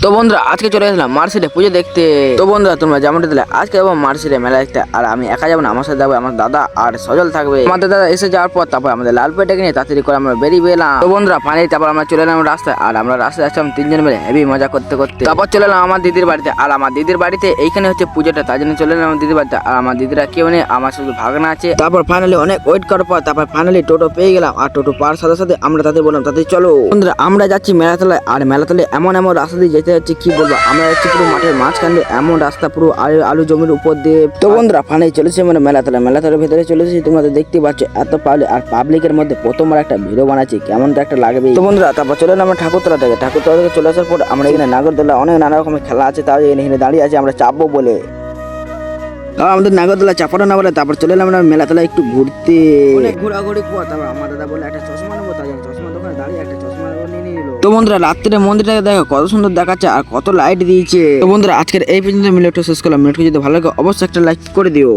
তো বন্ধুরা আজকে চলে আসলাম মার্কেটে পুজো দেখতে। তো বন্ধুরা তোমরা যেমনটা দিলে আজকে যাবো মার্কেটে মেলা দেখতে। আর আমি একা যাবো না, আমার সাথে যাবো আমার দাদা আর সজল থাকবে। আমাদের দাদা এসে যাওয়ার পর তারপর আমাদের লালপেট ডেকে নিয়ে তাড়াতাড়ি করে আমরা বেরিয়ে এলাম। তো বন্ধুরা ফাইনালি তারপর আমরা চলে এলাম রাস্তায়। আর আমরা রাস্তায় আসলাম তিনজন মিলে হেভি মজা করতে করতে। তারপর চলে এলাম আমার দিদির বাড়িতে। আর আমার দিদির বাড়িতে এইখানে হচ্ছে পুজোটা, তার জন্য চলে এলাম আমার দিদির বাড়িতে। আর আমার দিদিরা কেউ নেই, আমার শুধু ভাগনা আছে। তারপর ফাইনালি অনেক ওয়েট করার পর তারপর ফাইনালি টোটো পেয়ে গেলাম। আর টোটো পাওয়ার সাথে সাথে আমরা তাদের বললাম তাদের চলো। বন্ধুরা আমরা যাচ্ছি মেলাতলায়। আর মেলাতলায় এমন এমন রাস্তা দিয়ে যেতে যাচ্ছি কি বলবো, আমরা যাচ্ছি পুরো মাঠের মাঝখান দিয়ে, এমন রাস্তা পুরো আলু জমির উপর দিয়ে। তো বন্ধুরা ফাইনালি চলেছে মানে মেলাতলার ভেতরে চলেছি। তোমরা তো দেখতে পাচ্ছ এত পাবলিক, আর পাবলিকের মধ্যে প্রথমবার একটা ভিডিও বানাচ্ছি, কেমন তো একটা লাগবে। তো বন্ধুরা তারপর চলে এলাম আমরা ঠাকুরতলা থেকে চলে আসার পর আমরা এখানে নাগরদোলা অনেক নানা রকমের খেলা আছে, তাও এখানে দাঁড়িয়ে আছে আমরা চাপবো বলে। আমাদের নাগরদোলা চাপানো না বলে তারপর চলে এলাম আমরা মেলাতলা একটু ঘুরতে। অনেক ঘোরাঘুরি পর তারপর আমার দাদা বলে একটা চশমা নেবো, তাই জন্য চশমা দোকানে দাঁড়িয়ে একটা চশমা নিয়ে নিল। তো বন্ধুরা রাত্রে মন্দিরটাকে দেখো কত সুন্দর দেখাচ্ছে আর কত লাইট দিয়েছে। তো বন্ধুরা আজকের এই পর্যন্ত মিলেটটা শেষ করলাম। মিলেটকে যদি ভালো লাগে অবশ্যই একটা লাইক করে দিও।